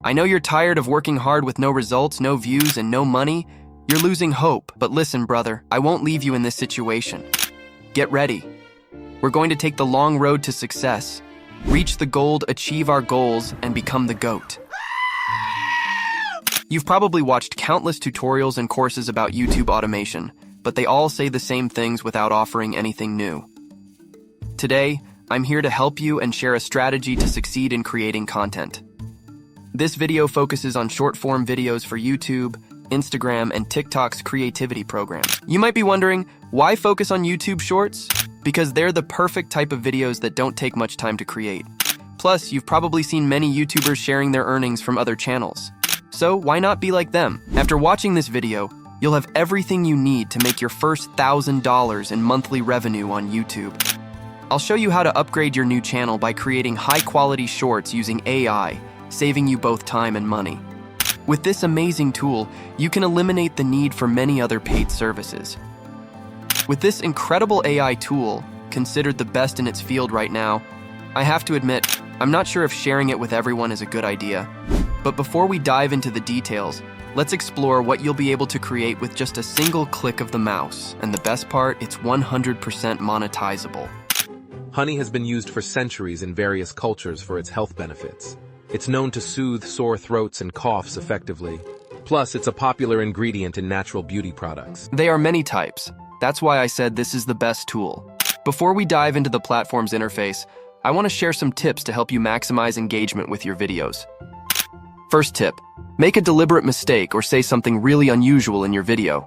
I know you're tired of working hard with no results, no views, and no money. You're losing hope, but listen, brother, I won't leave you in this situation. Get ready. We're going to take the long road to success, reach the goal, achieve our goals, and become the GOAT. You've probably watched countless tutorials and courses about YouTube automation, but they all say the same things without offering anything new. Today, I'm here to help you and share a strategy to succeed in creating content. This video focuses on short-form videos for YouTube, Instagram, and TikTok's creativity programs. You might be wondering, why focus on YouTube Shorts? Because they're the perfect type of videos that don't take much time to create. Plus, you've probably seen many YouTubers sharing their earnings from other channels. So why not be like them? After watching this video, you'll have everything you need to make your first $1,000 in monthly revenue on YouTube. I'll show you how to upgrade your new channel by creating high-quality shorts using AI, saving you both time and money. With this amazing tool, you can eliminate the need for many other paid services. With this incredible AI tool, considered the best in its field right now, I have to admit, I'm not sure if sharing it with everyone is a good idea. But before we dive into the details, let's explore what you'll be able to create with just a single click of the mouse. And the best part, it's 100% monetizable. Honey has been used for centuries in various cultures for its health benefits. It's known to soothe sore throats and coughs effectively. Plus, it's a popular ingredient in natural beauty products. There are many types. That's why I said this is the best tool. Before we dive into the platform's interface, I want to share some tips to help you maximize engagement with your videos. First tip, make a deliberate mistake or say something really unusual in your video.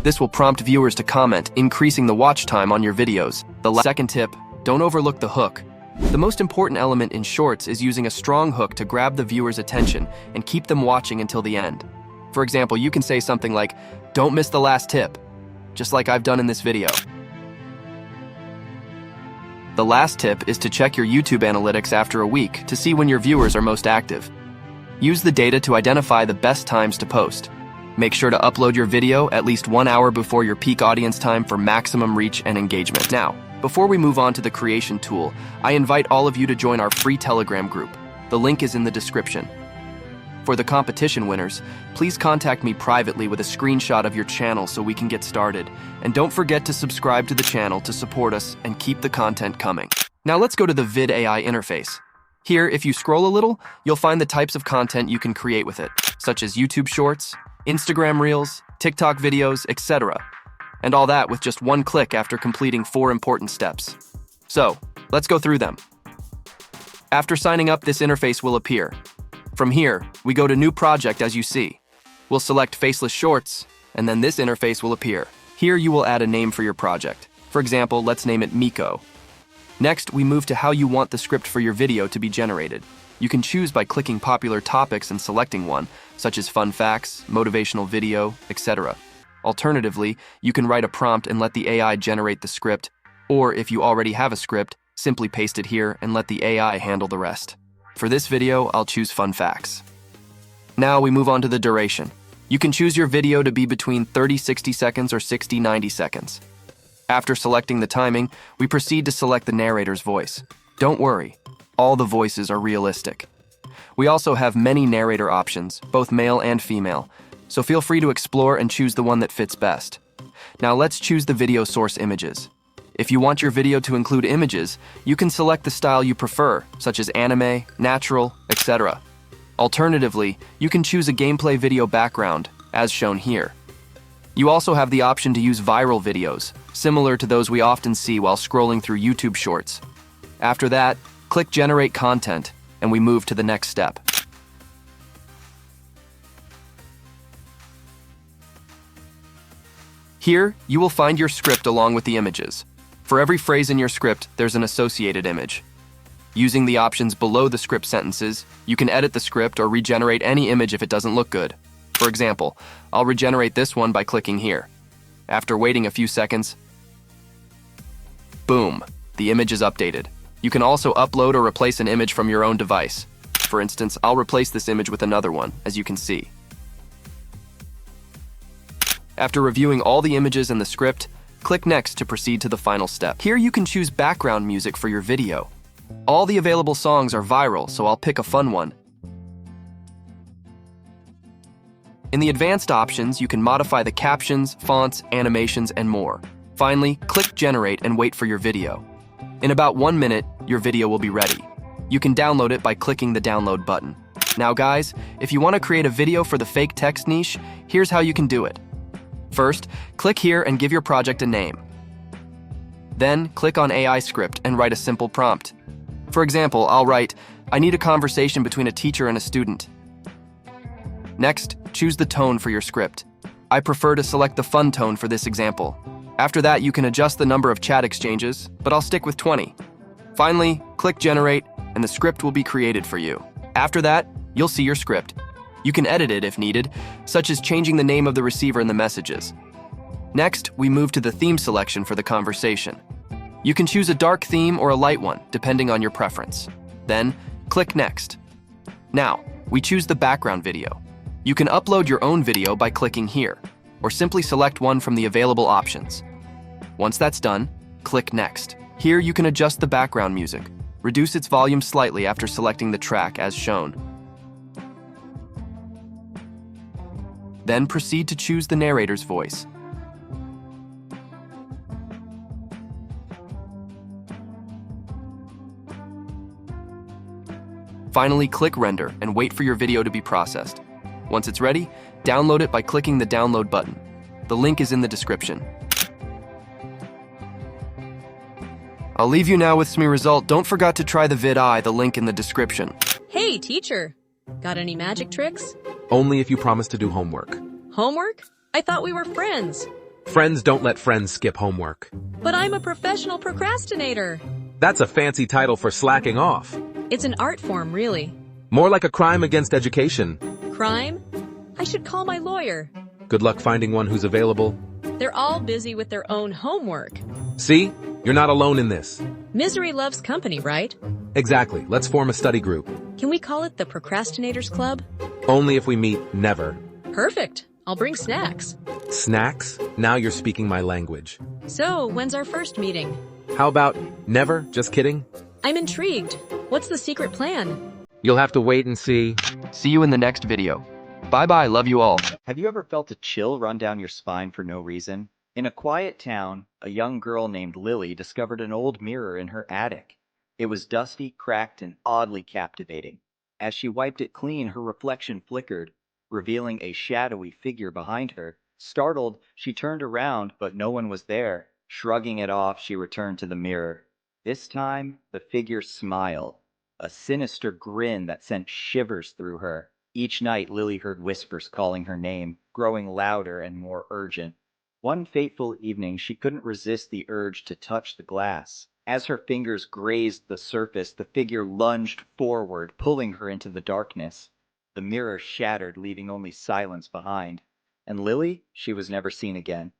This will prompt viewers to comment, increasing the watch time on your videos. The second tip, don't overlook the hook. The most important element in shorts is using a strong hook to grab the viewer's attention and keep them watching until the end. For example, you can say something like, "Don't miss the last tip," just like I've done in this video. The last tip is to check your YouTube analytics after a week to see when your viewers are most active. Use the data to identify the best times to post. Make sure to upload your video at least 1 hour before your peak audience time for maximum reach and engagement. Now, before we move on to the creation tool, I invite all of you to join our free Telegram group. The link is in the description. For the competition winners, please contact me privately with a screenshot of your channel so we can get started. And don't forget to subscribe to the channel to support us and keep the content coming. Now let's go to the Vid AI interface. Here, if you scroll a little, you'll find the types of content you can create with it, such as YouTube Shorts, Instagram Reels, TikTok videos, etc. And all that with just one click after completing 4 important steps. So, let's go through them. After signing up, this interface will appear. From here, we go to New Project as you see. We'll select Faceless Shorts, and then this interface will appear. Here you will add a name for your project. For example, let's name it Mico. Next, we move to how you want the script for your video to be generated. You can choose by clicking popular topics and selecting one, such as fun facts, motivational video, etc. Alternatively, you can write a prompt and let the AI generate the script, or if you already have a script, simply paste it here and let the AI handle the rest. For this video, I'll choose fun facts. Now we move on to the duration. You can choose your video to be between 30-60 seconds or 60-90 seconds. After selecting the timing, we proceed to select the narrator's voice. Don't worry, all the voices are realistic. We also have many narrator options, both male and female, so feel free to explore and choose the one that fits best. Now let's choose the video source images. If you want your video to include images, you can select the style you prefer, such as anime, natural, etc. Alternatively, you can choose a gameplay video background, as shown here. You also have the option to use viral videos, similar to those we often see while scrolling through YouTube Shorts. After that, click Generate Content, and we move to the next step. Here, you will find your script along with the images. For every phrase in your script, there's an associated image. Using the options below the script sentences, you can edit the script or regenerate any image if it doesn't look good. For example, I'll regenerate this one by clicking here. After waiting a few seconds, boom, the image is updated. You can also upload or replace an image from your own device. For instance, I'll replace this image with another one, as you can see. After reviewing all the images in the script, click Next to proceed to the final step. Here you can choose background music for your video. All the available songs are viral, so I'll pick a fun one. In the advanced options, you can modify the captions, fonts, animations, and more. Finally, click Generate and wait for your video. In about 1 minute, your video will be ready. You can download it by clicking the download button. Now guys, if you want to create a video for the fake text niche, here's how you can do it. First, click here and give your project a name. Then, click on AI script and write a simple prompt. For example, I'll write, "I need a conversation between a teacher and a student." Next, choose the tone for your script. I prefer to select the fun tone for this example. After that, you can adjust the number of chat exchanges, but I'll stick with 20. Finally, click Generate, and the script will be created for you. After that, you'll see your script. You can edit it if needed, such as changing the name of the receiver in the messages. Next, we move to the theme selection for the conversation. You can choose a dark theme or a light one, depending on your preference. Then, click Next. Now, we choose the background video. You can upload your own video by clicking here, or simply select one from the available options. Once that's done, click Next. Here you can adjust the background music. Reduce its volume slightly after selecting the track as shown. Then proceed to choose the narrator's voice. Finally, click Render and wait for your video to be processed. Once it's ready, download it by clicking the download button. The link is in the description. I'll leave you now with some result. Don't forget to try the the link in the description. Hey, teacher! Got any magic tricks? Only if you promise to do homework. Homework? I thought we were friends. Friends don't let friends skip homework. But I'm a professional procrastinator. That's a fancy title for slacking off. It's an art form, really. More like a crime against education. Crime? I should call my lawyer. Good luck finding one who's available. They're all busy with their own homework. See? You're not alone in this. Misery loves company, right? Exactly. Let's form a study group. Can we call it the Procrastinators Club? Only if we meet never. Perfect. I'll bring snacks. Snacks? Now you're speaking my language. So, when's our first meeting? How about never? Just kidding? I'm intrigued. What's the secret plan? You'll have to wait and see. See you in the next video. Bye-bye, love you all. Have you ever felt a chill run down your spine for no reason? In a quiet town, a young girl named Lily discovered an old mirror in her attic. It was dusty, cracked, and oddly captivating. As she wiped it clean, her reflection flickered, revealing a shadowy figure behind her. Startled, she turned around, but no one was there. Shrugging it off, she returned to the mirror. This time, the figure smiled, a sinister grin that sent shivers through her. Each night, Lily heard whispers calling her name, growing louder and more urgent. One fateful evening, she couldn't resist the urge to touch the glass. As her fingers grazed the surface, the figure lunged forward, pulling her into the darkness. The mirror shattered, leaving only silence behind. And Lily? She was never seen again.